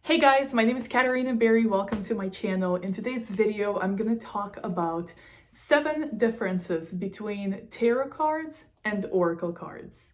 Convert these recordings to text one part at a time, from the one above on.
Hey guys, my name is Katarina Berry. Welcome to my channel. In today's video, I'm going to talk about 7 differences between tarot cards and oracle cards.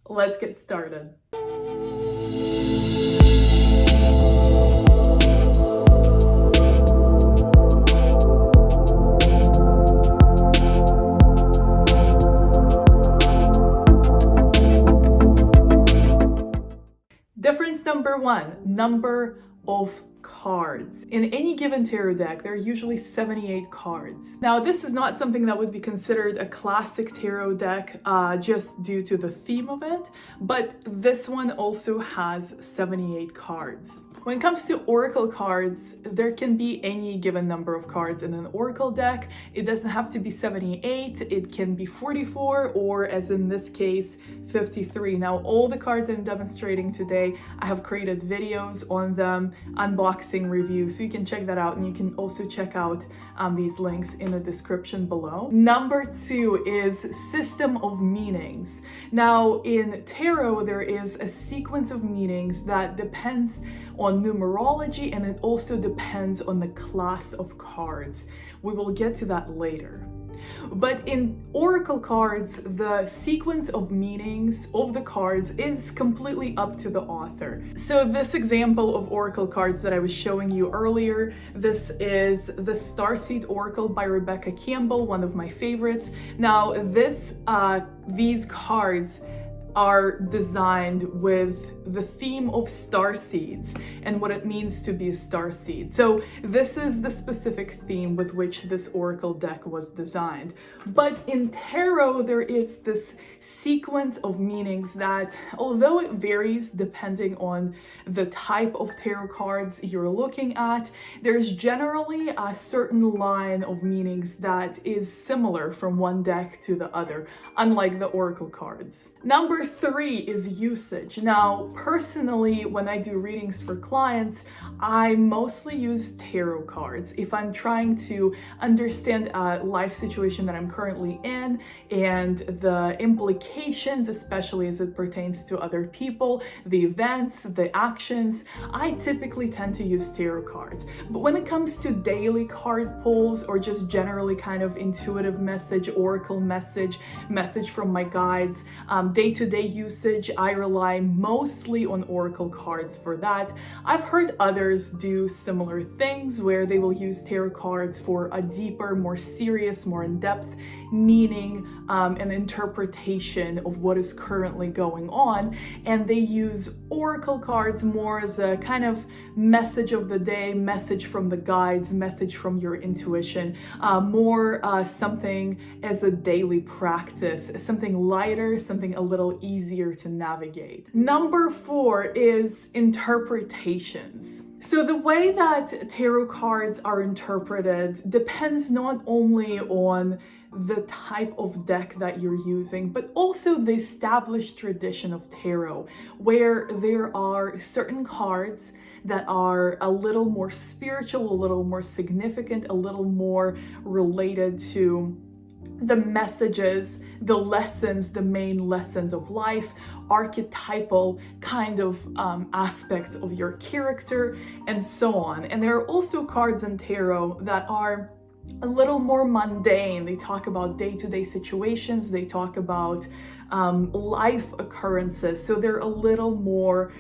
Let's get started. Difference number 1, number of cards. In any given tarot deck, there are usually 78 cards. Now, this is not something that would be considered a classic tarot deck just due to the theme of it, but this one also has 78 cards. When it comes to oracle cards, there can be any given number of cards in an oracle deck. It doesn't have to be 78, it can be 44, or as in this case, 53. Now, all the cards I'm demonstrating today, I have created videos on them, unboxing reviews, so you can check that out, and you can also check out these links in the description below. Number 2 is system of meanings. Now, in tarot, there is a sequence of meanings that depends on numerology, and it also depends on the class of cards. We will get to that later. But in oracle cards, the sequence of meanings of the cards is completely up to the author. So this example of oracle cards that I was showing you earlier, this is the Starseed Oracle by Rebecca Campbell, one of my favorites. Now, these cards are designed with the theme of star seeds and what it means to be a star seed. So this is the specific theme with which this oracle deck was designed. But in tarot, there is this sequence of meanings that, although it varies depending on the type of tarot cards you're looking at, there's generally a certain line of meanings that is similar from one deck to the other, unlike the oracle cards. Number 3 is usage. Now, personally, when I do readings for clients, I mostly use tarot cards. If I'm trying to understand a life situation that I'm currently in and the implications, especially as it pertains to other people, the events, the actions, I typically tend to use tarot cards. But when it comes to daily card pulls or just generally kind of intuitive message, oracle message from my guides, day-to-day usage, I rely mostly on oracle cards for that. I've heard others do similar things where they will use tarot cards for a deeper, more serious, more in-depth meaning and interpretation of what is currently going on, and they use oracle cards more as a kind of message of the day, message from the guides, message from your intuition, more something as a daily practice, something lighter, something a little easier to navigate. Number 4 is interpretations. So the way that tarot cards are interpreted depends not only on the type of deck that you're using, but also the established tradition of tarot, where there are certain cards that are a little more spiritual, a little more significant, a little more related to the messages, the lessons, the main lessons of life, archetypal kind of aspects of your character, and so on. And there are also cards in tarot that are a little more mundane. They talk about day-to-day situations, they talk about life occurrences, so they're a little more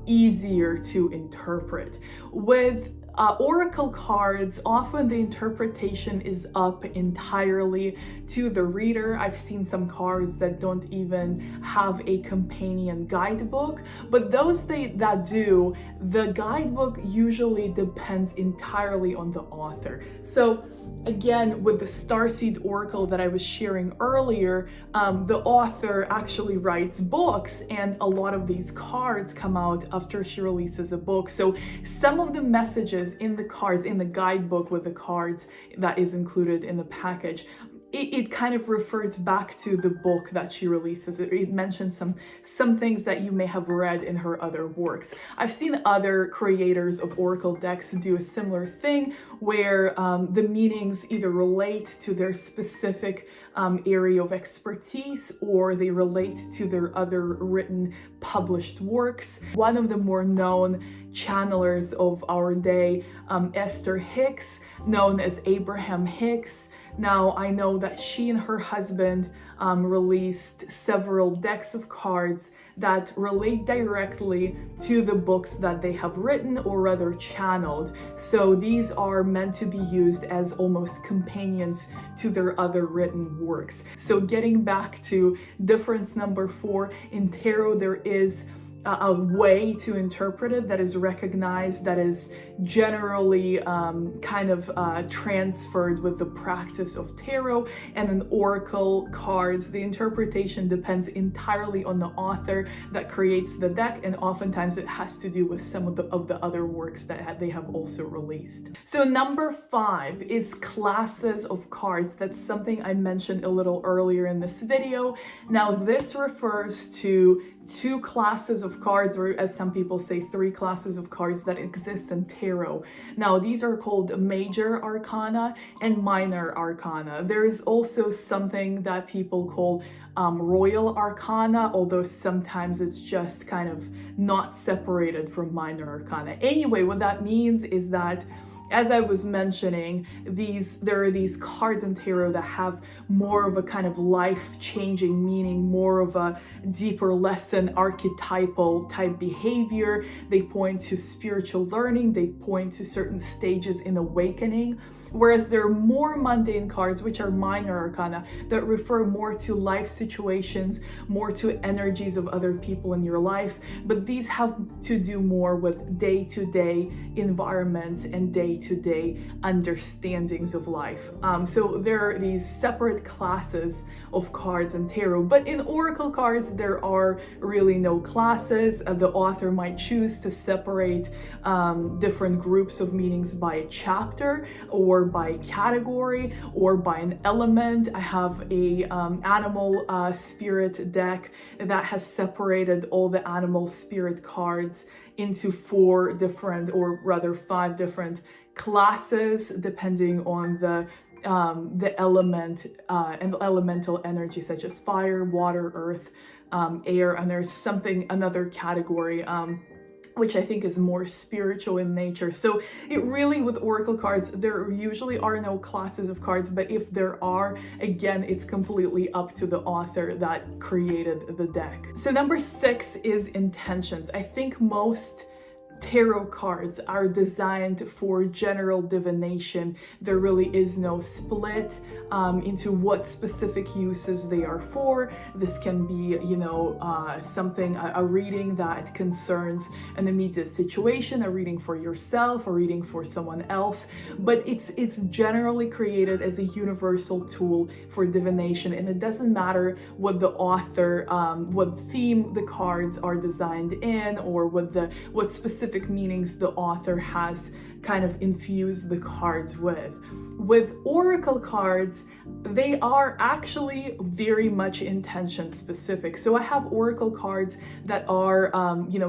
easier to interpret. With oracle cards, often the interpretation is up entirely to the reader. I've seen some cards that don't even have a companion guidebook, but those that do, the guidebook usually depends entirely on the author. So again, with the Starseed Oracle that I was sharing earlier, the author actually writes books, and a lot of these cards come out after she releases a book. So some of the messages in the cards, in the guidebook with the cards that is included in the package, it kind of refers back to the book that she releases. It mentions some things that you may have read in her other works. I've seen other creators of oracle decks do a similar thing where the meanings either relate to their specific area of expertise, or they relate to their other written published works. One of the more known channelers of our day, Esther Hicks, known as Abraham Hicks. Now, I know that she and her husband released several decks of cards that relate directly to the books that they have written, or rather channeled. So these are meant to be used as almost companions to their other written works. So getting back to difference number 4, in tarot there is a way to interpret it that is recognized, that is generally transferred with the practice of tarot. And in oracle cards, the interpretation depends entirely on the author that creates the deck, and oftentimes it has to do with some of the other works that they have also released. So number 5 is classes of cards. That's something I mentioned a little earlier in this video. Now this refers to 2 classes of cards, or as some people say, 3 classes of cards that exist in tarot. Now these are called major arcana and minor arcana. There is also something that people call royal arcana, although sometimes it's just kind of not separated from minor arcana. Anyway, what that means is that, as I was mentioning, there are these cards in tarot that have more of a kind of life-changing meaning, more of a deeper lesson, archetypal type behavior. They point to spiritual learning, they point to certain stages in awakening. Whereas there are more mundane cards, which are minor arcana, that refer more to life situations, more to energies of other people in your life. But these have to do more with day-to-day environments and day-to-day understandings of life. So there are these separate classes of cards in tarot. But in oracle cards, there are really no classes. The author might choose to separate different groups of meanings by a chapter, or by category, or by an element. I have a animal spirit deck that has separated all the animal spirit cards into 4 different, or rather 5 different classes, depending on the element and elemental energy, such as fire, water, earth, air, and there's another category which I think is more spiritual in nature. So it really, with oracle cards, there usually are no classes of cards, but if there are, again, it's completely up to the author that created the deck. So number 6 is intentions. I think most tarot cards are designed for general divination. There really is no split into what specific uses they are for. This can be, a reading that concerns an immediate situation, a reading for yourself, a reading for someone else. But it's generally created as a universal tool for divination, and it doesn't matter what the author, what theme the cards are designed in, or what specific meanings the author has kind of infused the cards with. With oracle cards, they are actually very much intention specific. So I have oracle cards that are,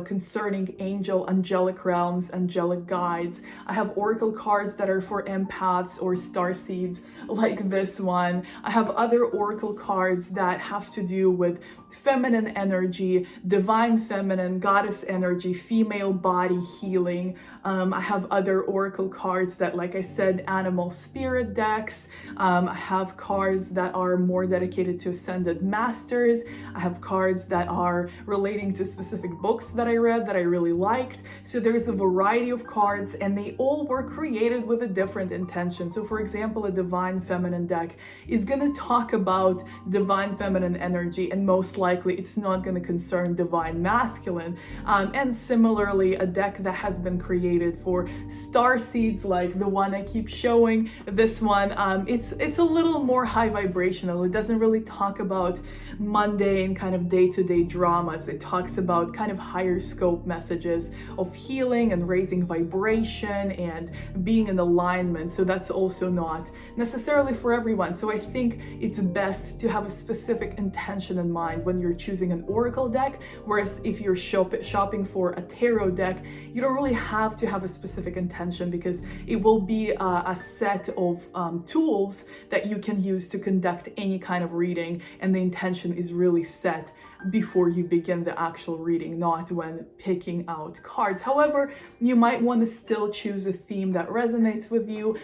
concerning angelic realms, angelic guides. I have oracle cards that are for empaths or starseeds, like this one. I have other oracle cards that have to do with feminine energy, divine feminine, goddess energy, female body healing. I have other oracle cards that, like I said, animal spirit decks. I have cards that are more dedicated to ascended masters. I have cards that are relating to specific books that I read that I really liked. So there's a variety of cards, and they all were created with a different intention. So for example, a divine feminine deck is going to talk about divine feminine energy, and most likely it's not going to concern divine masculine. And similarly, a deck that has been created for star seeds like the one I keep showing. This one, it's a little more high vibrational. It doesn't really talk about mundane kind of day-to-day dramas. It talks about kind of higher scope messages of healing and raising vibration and being in alignment. So that's also not necessarily for everyone. So I think it's best to have a specific intention in mind when you're choosing an oracle deck, whereas if you're shopping for a tarot deck, you don't really have to have a specific intention, because it will be a set of tools that you can use to conduct any kind of reading, and the intention is really set before you begin the actual reading, not when picking out cards. However, you might want to still choose a theme that resonates with you,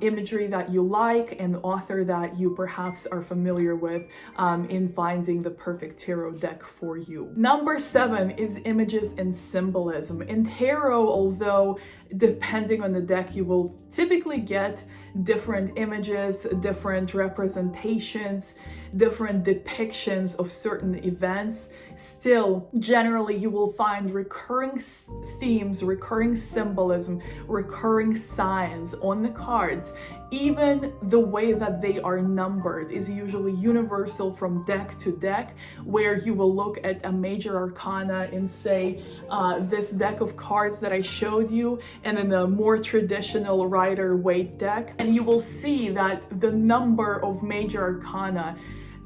imagery that you like, and author that you perhaps are familiar with in finding the perfect tarot deck for you. Number 7 is images and symbolism. In tarot, although depending on the deck, you will typically get different images, different representations, different depictions of certain events. Still, generally, you will find recurring themes, recurring symbolism, recurring signs on the cards. Even the way that they are numbered is usually universal from deck to deck, where you will look at a major arcana and say, this deck of cards that I showed you, and in a more traditional Rider-Waite deck, and you will see that the number of major arcana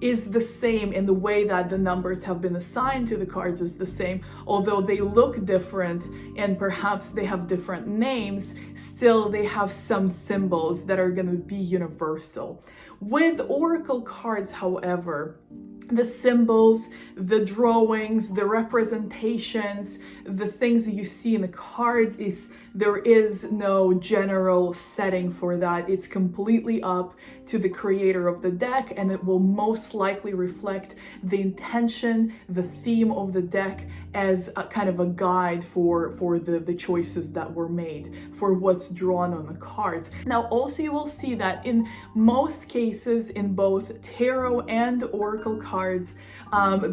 is the same, in the way that the numbers have been assigned to the cards is the same. Although they look different and perhaps they have different names, still they have some symbols that are going to be universal. With oracle cards, however, the symbols, the drawings, the representations, the things that you see in the cards, there is no general setting for that. It's completely up to the creator of the deck, and it will most likely reflect the intention, the theme of the deck, as a kind of a guide for the choices that were made, for what's drawn on the cards. Now, also you will see that in most cases, in both tarot and oracle cards,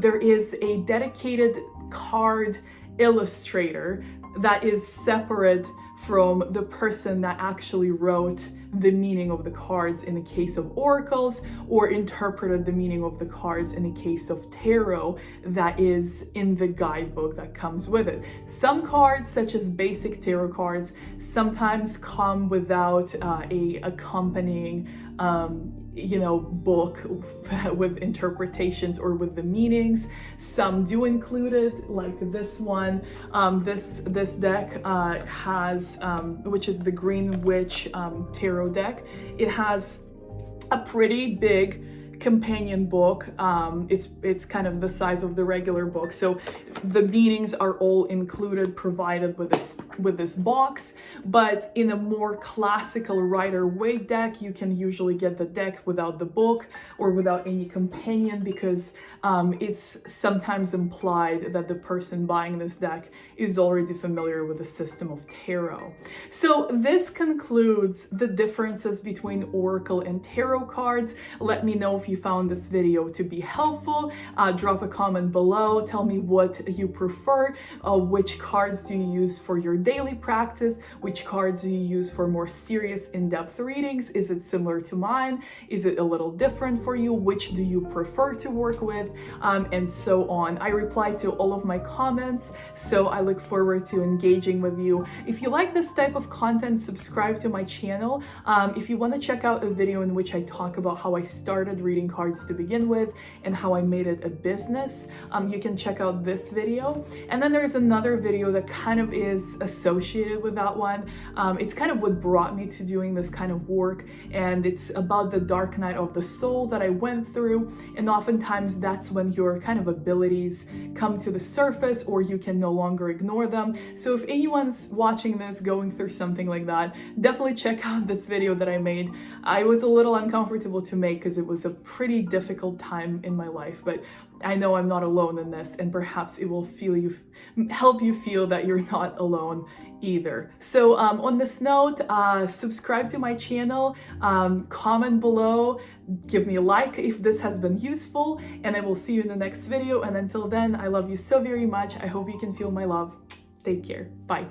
there is a dedicated card illustrator that is separate from the person that actually wrote the meaning of the cards in the case of oracles, or interpreted the meaning of the cards in the case of tarot, that is in the guidebook that comes with it. Some cards, such as basic tarot cards, sometimes come without a accompanying book with interpretations or with the meanings. Some do include it, like this one. This deck has, which is the Green Witch tarot deck. It has a pretty big companion book. It's kind of the size of the regular book, so the meanings are all included, provided with this box. But in a more classical Rider-Waite deck, you can usually get the deck without the book or without any companion, because it's sometimes implied that the person buying this deck is already familiar with the system of tarot. So this concludes the differences between oracle and tarot cards. Let me know if you found this video to be helpful. Drop a comment below. Tell me what you prefer. Which cards do you use for your daily practice? Which cards do you use for more serious, in-depth readings? Is it similar to mine? Is it a little different for you? Which do you prefer to work with? And so on. I reply to all of my comments, so I look forward to engaging with you. If you like this type of content, subscribe to my channel. If you want to check out a video in which I talk about how I started reading cards to begin with and how I made it a business, you can check out this video. And then there's another video that kind of is associated with that one. It's kind of what brought me to doing this kind of work, and it's about the dark night of the soul that I went through. And oftentimes that's when your kind of abilities come to the surface, or you can no longer ignore them. So if anyone's watching this going through something like that, definitely check out this video that I made. I was a little uncomfortable to make because it was a pretty difficult time in my life, but I know I'm not alone in this, and perhaps it will help you feel that you're not alone either. So on this note, subscribe to my channel, comment below, give me a like if this has been useful, and I will see you in the next video. And until then, I love you so very much. I hope you can feel my love. Take care. Bye.